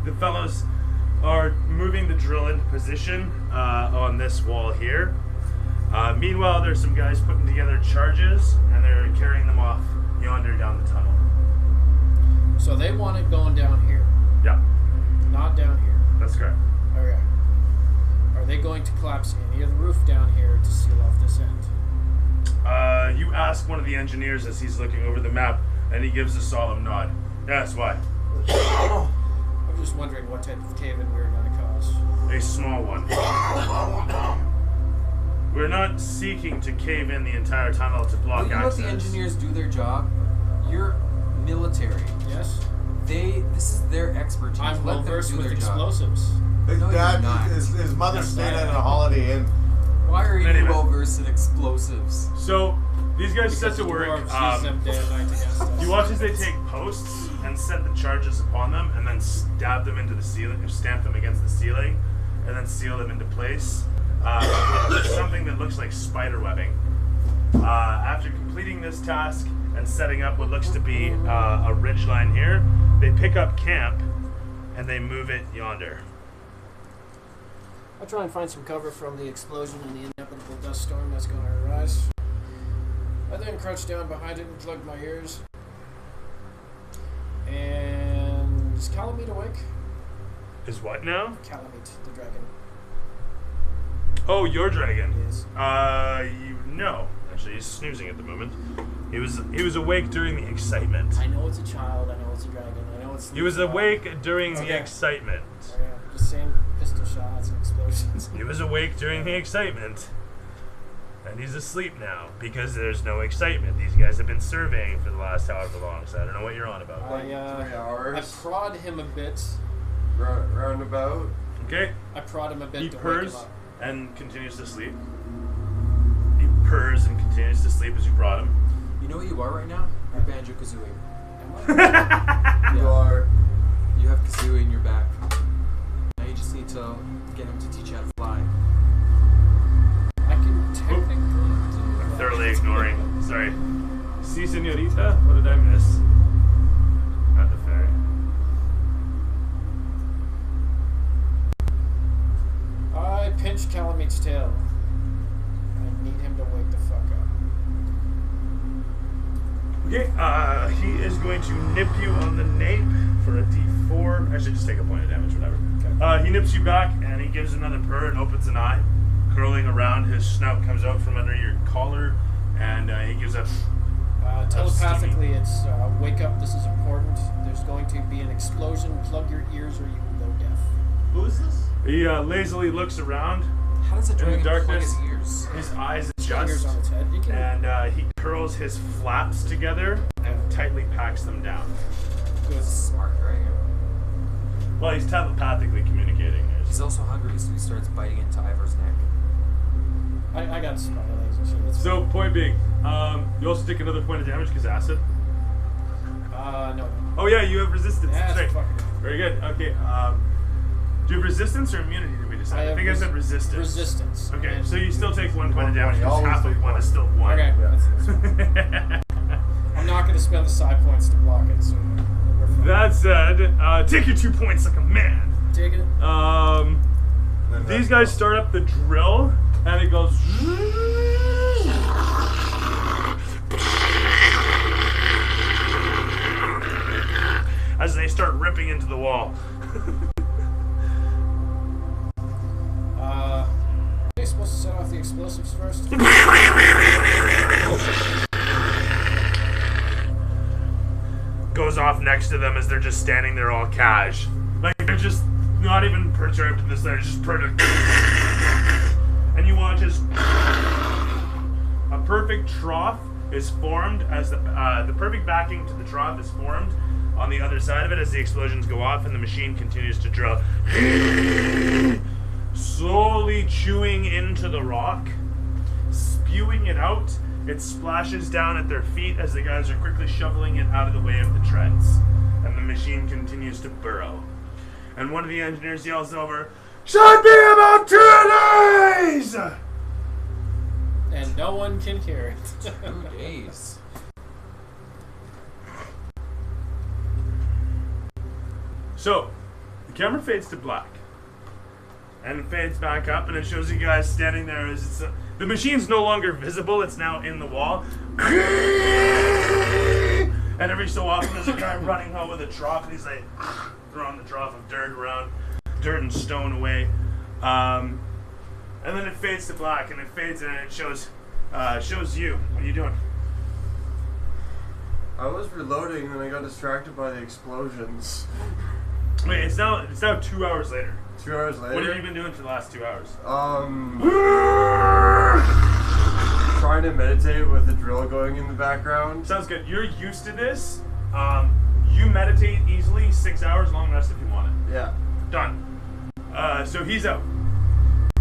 the fellows are moving the drill into position on this wall here. Meanwhile, there's some guys putting together charges, and they're carrying them off yonder down the tunnel. So they want it going down here? Yeah. Not down here? That's correct. Okay. Are they going to collapse any of the roof down here to seal off this end? You ask one of the engineers as he's looking over the map, and he gives a solemn nod. Yes, why? I'm just wondering what type of cave-in we're going to cause. A small one. We're not seeking to cave in the entire tunnel to block access. You let the engineers do their job. You're military. Yes. This is their expertise. I'm well versed with explosives. His No, dad, you're not. his mother stayed at a Holiday Inn. Why are you Anyway. well versed in explosives? So these guys set to work. Dwarves use them day and night against us. You watch as they take posts and set the charges upon them, and then stab them into the ceiling, or stamp them against the ceiling, and then seal them into place with something that looks like spider webbing. After completing this task and setting up what looks to be a ridgeline here, they pick up camp and they move it yonder. I'll try and find some cover from the explosion and the inevitable dust storm that's going to arise. I then crouch down behind it and plug my ears. And is Calamite awake? Is what now? Calamite, the dragon. Oh, your dragon. Yes. No. Actually, he's snoozing at the moment. He was awake during the excitement. I know it's a child, I know it's a dragon, I know it's... He was awake during the excitement. Oh, yeah, just saying pistol shots and explosions. He was awake during the excitement. And he's asleep now because there's no excitement. These guys have been surveying for the last however long, so I don't know what you're on about. Like 3 hours. I prod him a bit. Roundabout. Okay? I prod him a bit He to wake purrs him up. and continues to sleep. He purrs and continues to sleep as you prod him. You know what you are right now? You're Banjo-Kazooie. You are. You have Kazooie in your back. Now you just need to get him to teach you how to fly. I can technically do I'm that. thoroughly ignoring. Sorry. Si, senorita? What did I miss? At the ferry. I pinch Calamite's tail. I need him to wake the fuck up. Okay, he is going to nip you on the nape for a d4. Actually, just take a point of damage, whatever. Okay. He nips you back, and he gives another purr and opens an eye. Curling around, his snout comes out from under your collar, and he gives a... Telepathically, it's wake up, this is important. There's going to be an explosion, plug your ears or you will go deaf. Who is this? He lazily looks around. How does a In the dragon plug darkness, his ears? his eyes Ears adjust, on its head. You can and he curls his flaps together and tightly packs them down. He's a smart dragon. Well, he's telepathically communicating. He's also hungry, so he starts biting into Ivor's neck. I got spider legs and shit. It's So, point being, you also take another point of damage because acid. no. Oh yeah, you have resistance. Yeah, That's right. it's fucking Very good. Okay. Do you have resistance or immunity? Did we decide? I think I said resistance. Resistance. Okay, And- so you still take 1 point of 1 damage point. because Always half of take 1 one. is still 1. Okay. Yeah. I'm not going to spend the side points to block it, so we're fine. That said, take your 2 points like a man. Take it. These guys start up the drill, and it goes. As they start ripping into the wall. Are you supposed to set off the explosives first? Goes off next to them as they're just standing there all cash. Like they're just not even perturbed in this, they're just perturbed. And you watch as a perfect trough is formed, as the perfect backing to the trough is formed on the other side of it as the explosions go off and the machine continues to drill. Slowly chewing into the rock, spewing it out. It splashes down at their feet as the guys are quickly shoveling it out of the way of the treads. And the machine continues to burrow. And one of the engineers yells over, "Should be about 2 days!" And no one can hear it. 2 days. So, The camera fades to black. And it fades back up, and it shows you guys standing there as it's... the machine's no longer visible, it's now in the wall. And every so often there's a guy running home with a trough, and he's like throwing the trough of dirt around, dirt and stone away. And then it fades to black, and it fades, and it shows you. What are you doing? I was reloading, and I got distracted by the explosions. Wait, it's now 2 hours later. 2 hours later. What have you been doing for the last 2 hours? Trying to meditate with the drill going in the background. Sounds good. You're used to this. You meditate easily 6 hours, long rest if you want it. Yeah. Done. So he's out.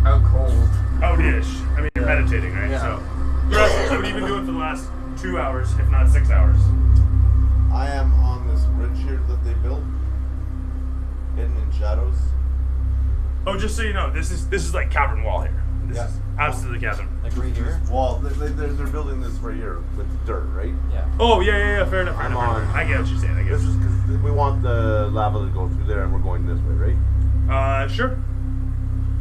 Out cold. Out-ish. I mean, you're meditating, right? Yeah. So what have you been doing for the last 2 hours, if not 6 hours? I am on this ridge here that they built, hidden in shadows. Oh, just so you know, this is like cavern wall here. This Yeah. is absolutely cavern. Like right here? Well, they're building this right here with dirt, right? Yeah. Oh, yeah. Fair enough. Fair I'm enough. on. I get what you're saying. I This guess. is because we want the lava to go through there, and we're going this way, right? Sure.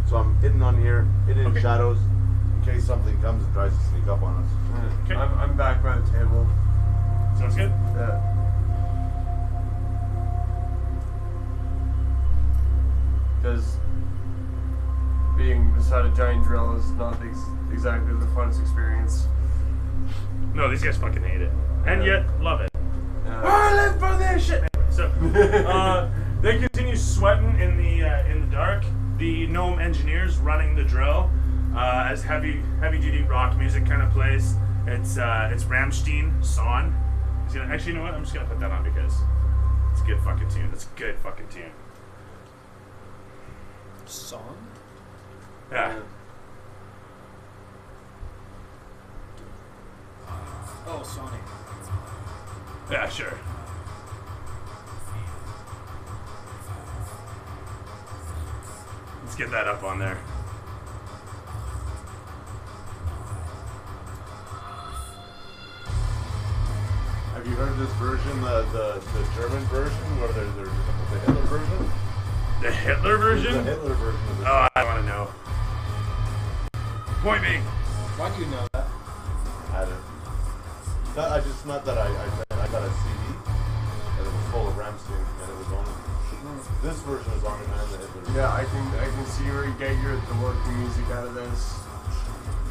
So I'm hidden on here, hidden Okay. in shadows, in case something comes and tries to sneak up on us. Okay. I'm back by the table. Sounds good. Yeah. Because being beside a giant drill is not exactly the funnest experience. No, these guys fucking hate it, and Yeah. yet love it. Yeah. I live for this shit. Anyway, so they continue sweating in the dark. The gnome engineers running the drill as heavy duty rock music kind of plays. It's Rammstein song. Actually, you know what? I'm just gonna put that on because it's a good fucking tune. It's a good fucking tune. Song? Yeah. Oh, Sonic. Yeah, sure. Let's get that up on there. Have you heard this version, the German version, or the Hitler version? The Hitler version? The Hitler version of this. Oh, I want to know. Point me. Why do you know that? I don't. Not that I got a CD that it was full of Rammstein and it was on it. This version is on it and the Hitler version. Yeah, I can see where you get the working music out of this.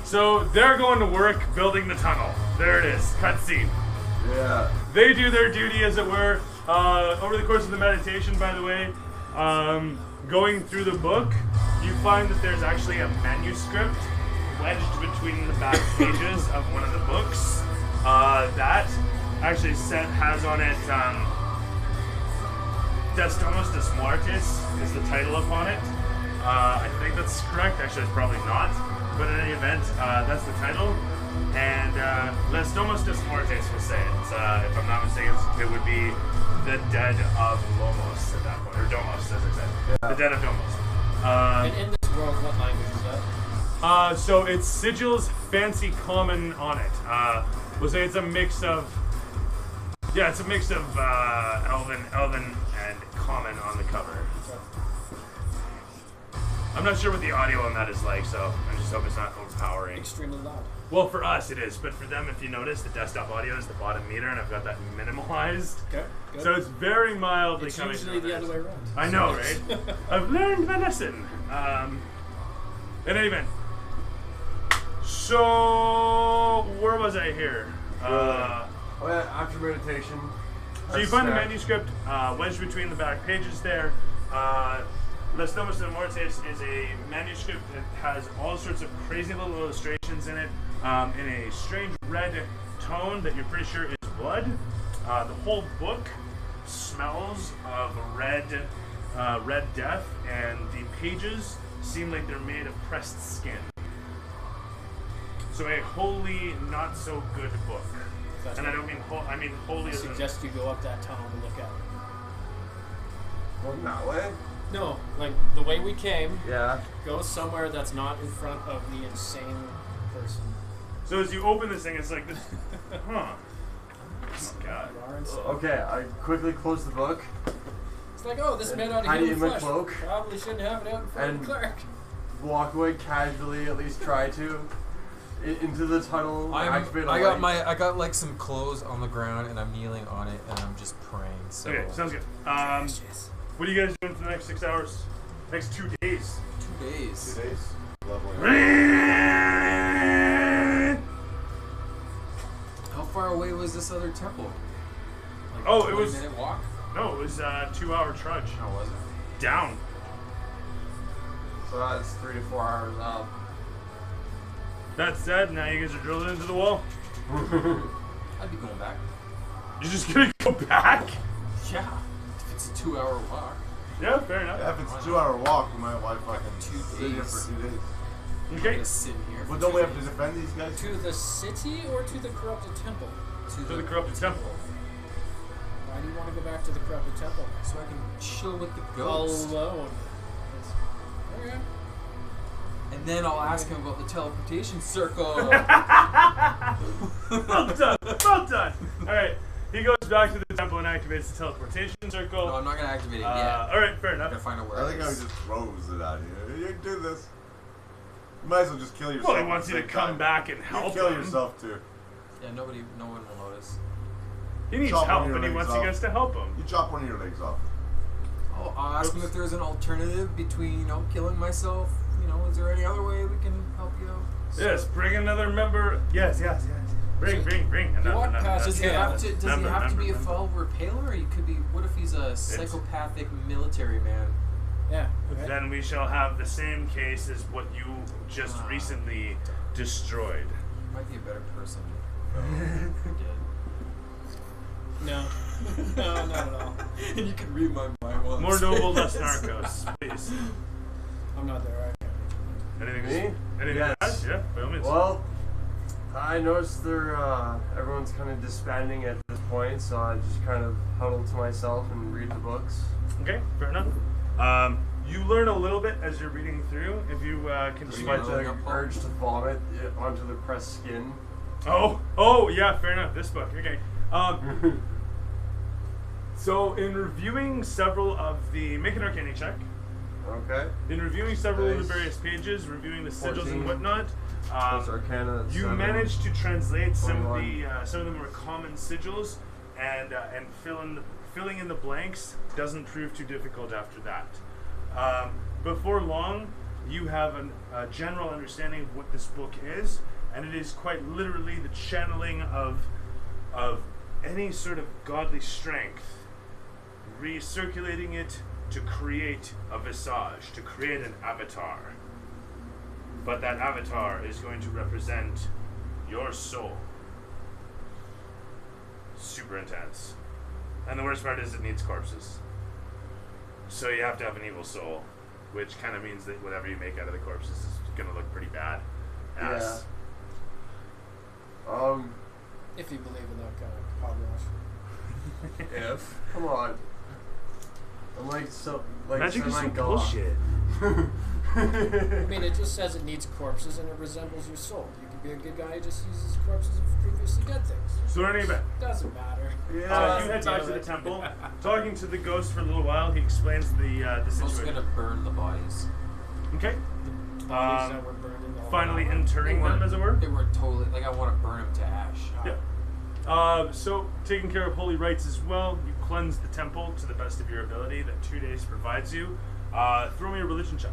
So they're going to work building the tunnel. There it is. Cutscene. Yeah. They do their duty, as it were. Over the course of the meditation, by the way, going through the book, you find that there's actually a manuscript wedged between the back pages of one of the books. That actually has on it Destomos des Muertes is the title upon it. I think that's correct. Actually, it's probably not. But in any event, that's the title. And Les Domos des Muertes will say it. If I'm not mistaken, it would be the dead of Lomos at that point. Or Domos, as I said. Yeah. The dead of Domos. And in this world, what language is that? So it's Sigil's fancy common on it. We'll say it's a mix of... Yeah, it's a mix of Elven and common on the cover. I'm not sure what the audio on that is like, so I just hope it's not overpowering. Extremely loud. Well, for us it is, but for them, if you notice, the desktop audio is the bottom meter, and I've got that minimalized. Okay, good. So it's very mildly It's coming usually through the other theirs. way around. I know, right? I've learned my lesson. In any event, so where was I here? Oh yeah, after meditation. So you find the manuscript wedged between the back pages there. Les Domos de Mortes is a manuscript that has all sorts of crazy little illustrations in it, in a strange red tone that you're pretty sure is blood. The whole book smells of red death, and the pages seem like they're made of pressed skin. So a wholly not so good book. And I don't mean I mean holy I as in... suggest you go up that tunnel and look out. Going that way? No, like the way we came, Yeah. go somewhere that's not in front of the insane person. So as you open this thing, it's like this... Huh. Oh, God. You are insane. Okay, I quickly close the book. It's like, oh, this made out of hide it human in my flesh. cloak. Probably shouldn't have it out in front of And- Clark. Walk away casually, at least try to. Into the tunnel. Activate a I light. got like some clothes on the ground and I'm kneeling on it and I'm just praying. So Okay, sounds good. What are you guys doing for the next 6 hours? Next 2 days. 2 days. 2 days. Leveling up. How far away was this other temple? Like Oh, a it was- 20-minute walk. No, it was a 2-hour trudge. How was it? Down. So that's 3 to 4 hours up. That said, now you guys are drilling into the wall. I'd be going back. You're just gonna go back? Yeah. If it's a 2-hour walk. Yeah, fair enough. Yeah, if it's a 2-hour walk, we might want to fucking 2 sit here days. for 2 days. I'm Okay. gonna sit here. But for don't 2 we have to days. defend these guys? To the city or to the corrupted temple? To the corrupted temple. Why do you want to go back to the corrupted temple? So I can chill with the ghost. Alone. Okay. And then I'll ask him about the teleportation circle. Well done. Well done. Alright. He goes back to the temple and activates the teleportation circle. No, I'm not gonna activate it yet. Alright, fair I gotta enough. find out where I it think I is. just throws it at you. You can do this. You might as well just kill yourself. Well, he at wants the you to same come time. back and You help kill him. yourself too. Yeah, no one will notice. He needs Chop help, one of and he your wants legs you off. guys to help him. You chop one of your legs off. Oh, I'll ask him Oops. if there's an alternative between, killing myself. Is there any other way we can help you out? Yes, bring another member. Yes. Bring another walk member. past Does he Yeah. have to? Does he have to be a follower paler, or he could be? What if he's a psychopathic military man? Yeah. Okay. Then we shall have the same case as what you just recently destroyed. Might be a better person. Dead. No. No, not at all. And you can read my mind once. More noble, less narcos, please. I'm not there. I can't read your mind. Anything? Me? Anything Yes. to add? Yeah, by all means. Well, I noticed everyone's kind of disbanding at this point, so I just kind of huddle to myself and read the books. Okay, fair enough. You learn a little bit as you're reading through. If you can Despite just Yeah. the urge to vomit onto the pressed skin. Oh, yeah, fair enough. This book, okay. So in reviewing several of the, make an Arcana check. Okay. In reviewing several of the Nice. various pages, reviewing the sigils 14. and whatnot, Plus Arcana. you 7. managed to translate some of 21. the more common sigils, and filling in the blanks doesn't prove too difficult after that. Before long, you have a general understanding of what this book is, and it is quite literally the channeling of any sort of godly strength, recirculating it to create a visage, to create an avatar. But that avatar is going to represent your soul. Super intense. And the worst part is it needs corpses. So you have to have an evil soul, which kind of means that whatever you make out of the corpses is going to look pretty bad. Ass. If you believe in that kind of hogwash. If. Come on. I'm like Magic is so semi-god. bullshit. I mean, it just says it needs corpses and it resembles your soul. You can be a good guy who just uses corpses of previously dead things. So in any event, Doesn't matter. you Just head back deal to the with it. temple, talking to the ghost for a little while. He explains the I'm also situation. gonna burn the bodies. Okay. Bodies that were burned in the Finally lava. interring them, as it were. They were totally I want to burn them to ash. Yeah. So, taking care of holy rites as well, you cleanse the temple to the best of your ability that 2 days provides you. Throw me a religion check.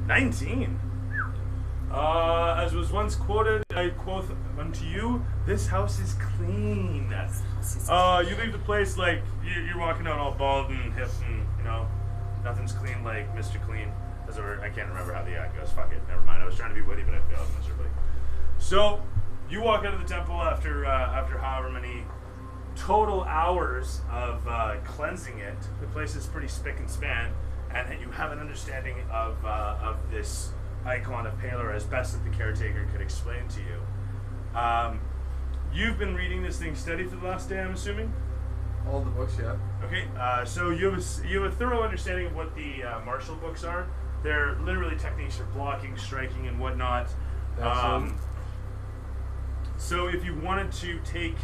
19. As was once quoted, I quote unto you, this house is clean. You leave the place like you're walking out all bald and hip and, nothing's clean like Mr. Clean. As it were. I can't remember how the ad goes. Fuck it. Never mind. I was trying to be witty, but I failed miserably. So, you walk out of the temple after however many total hours of cleansing it. The place is pretty spick and span, and you have an understanding of this icon of Paler as best that the caretaker could explain to you. You've been reading this thing steady for the last day, I'm assuming? All the books, yeah. Okay, so you have a thorough understanding of what the martial books are. They're literally techniques for blocking, striking, and whatnot. Excellent. So if you wanted to take